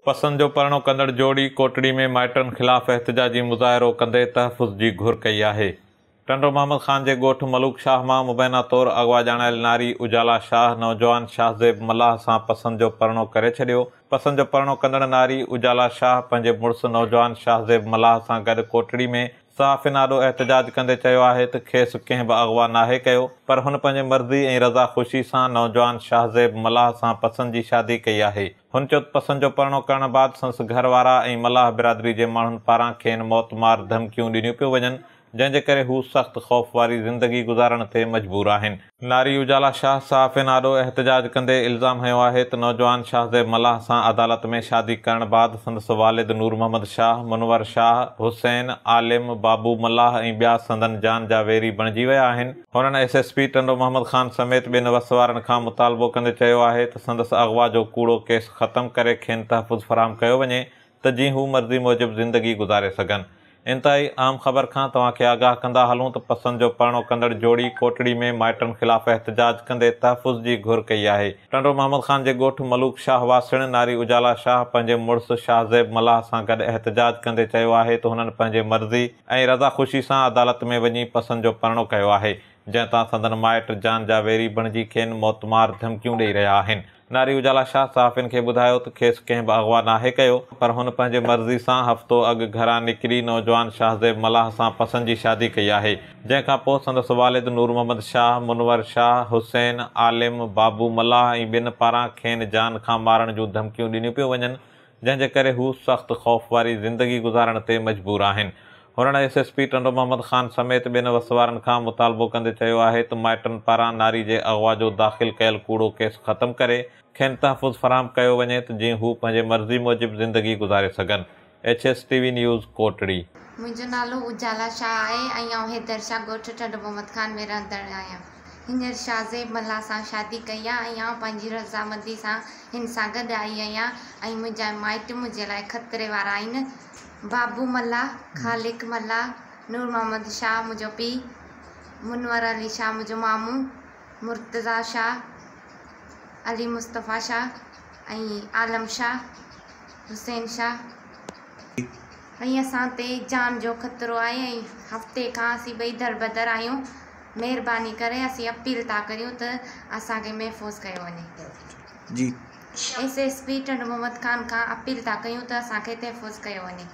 पसंद जो परिणो कंदड़ जोड़ी कोटड़ी में माइटनि ख़िलाफ़ एहतिजाजी मुज़ाहिरो कंदे तहफ़ुज़ जी घुर कई आहे। टंडो मोहम्मद ख़ान जे ॻोठु मलूक शाह मां मुबैना तौरु अगवा ॼाणायल नारी उजाला शाह नौजवान शाहज़ेब मल्लाह सां पसंद जो परिणो करे छॾियो। पसंद जो परिणो कंदड़ नारी उजाला शाह पंहिंजे मुड़ुसु नौजवान शाहज़ेब मल्लाह सां गॾु कोटड़ी में सहाफ़िन आॾो एहतिजाज कंदे चयो आहे त खेसि कंहिं बि अगवा नाहे कयो, पर हुन पंहिंजे मर्ज़ी ऐं रज़ा ख़ुशी सां नौजवान शाहज़ेब मल्लाह सां पसंद जी शादी कई आहे। हुन चयो त पसंद जो परिणो करण बैदि संदसि घरवारा ऐं मल्लाह बिरादरी जे माण्हुनि पारां खेनि मौतमार धमकियूं ॾिनियूं पियूं वञनि, जंहिंजे करे हू सख़्तु ख़ौफ़ वारी ज़िंदगी गुज़ारण ते मजबूर आहिनि। नारी उजाला शाह सहाफ़िन आॾो एहतिजाज कंदे इल्ज़ाम हयो आहे त नौजवान शाहज़ेब मल्लाह सां अदालत में शादी करण बैदि संदसि वालिद नूर मोहम्मद शाह, मुनवर शाह, हुसैन, आलिम, बाबू मल्लाह ऐं ॿिया संदन जान जा वेरी बणिजी विया आहिनि। हुननि SSP टंडो मोहम्मद ख़ान समेत ॿियनि वसवारनि खां मुतालबो कंदे चयो आहे त संदसि अगवा जो कूड़ो केस ख़तमु करे खेनि तहफ़ुज़ फ़राहम कयो वञे त जीअं हू मर्ज़ी मूजिबि ज़िंदगी गुज़ारे सघनि। इंतहाई अहम ख़बर खां तव्हांखे आगाह कंदा हलूं त पसंद जो परिणो कंदड़ जोड़ी कोटड़ी में माइटनि ख़िलाफ़ एहतिजाज कंदे तहफ़ुज़ जी घुर कई आहे। टंडो मोहम्मद ख़ान जे ॻोठु मलूक शाह वासिण नारी उजाला शाह पंहिंजे मुड़ुसु शाहज़ेब मल्लाह सां गॾु एहतिजाज कंदे चयो आहे त हुननि पंहिंजे मर्ज़ी ऐं रज़ा ख़ुशी सां अदालत में वञी पसंद जो परिणो कयो आहे, जंहिं तां संदन माइट जान जा वेरी बणिजी खेनि मौतमार धमकियूं ॾेई रहिया आहिनि। नारी उजाला शाह सहाफ़िन खे ॿुधायो त खेसि कंहिं बि अगवा नाहे कयो, पर हुन पंहिंजे मर्ज़ी सां हफ़्तो अॻु घरां निकिरी नौजवान शाहज़ेब मल्लाह सां पसंद जी शादी कई आहे, जंहिंखां पोइ संदसि वालिद नूर मोहम्मद शाह, मुनवर शाह, हुसैन, आलिम, बाबू मल्लाह ऐं ॿियनि पारां खेनि जान खां मारण जूं धमकियूं ॾिनियूं पियूं वञनि, जंहिंजे करे हू सख़्तु ख़ौफ़ वारी ज़िंदगी गुज़ारण ते मजबूर आहिनि। हुननि SSP टंडो मोहम्मद ख़ान समेत ॿियनि वसवारनि खां मुतालबो कंदे चयो आहे त माइटनि पारां नारी जे अगवा जो दाख़िल कयल कूड़ो केस ख़तमु करे खेनि तहफ़ुज़ फ़राहम कयो वञे त जीअं हू पंहिंजे मर्ज़ी मूजिबि ज़िंदगी गुज़ारे सघनि। HSTV news Kotri. मुंहिंजो नालो उजाला शाह आहे ऐं आउं हैदर शाह ॻोठु टंडो मोहम्मद ख़ान में रहंदड़ आहियां। हींअर शाहज़ेब मल्लाह सां शादी कई आहे ऐं आउं पंहिंजी रज़ामंदी सां हिन सां गॾु आई आहियां ऐं मुंहिंजा माइट मुंहिंजे लाइ ख़तरे वारा आहिनि। बाबू मल्लाह, ख़ालिक मल्लाह, नूर मोहम्मद शाह मुंहिंजो पीउ, मुनवर अली शाह मुंहिंजो मामू, मुर्तज़ा शाह, अली मुस्तफ़ा शाह ऐं आलम शाह, हुसैन शाह ऐं असां ते जान जो ख़तरो आहे ऐं हफ़्ते खां असीं ॿई दरबदर आहियूं। महिरबानी करे असीं अपील था करियूं त असांखे महफ़ूज़ कयो वञे। जी SSP टंडो मोहम्मद ख़ान खां अपील था कयूं त असांखे तहफ़ुज़ कयो वञे।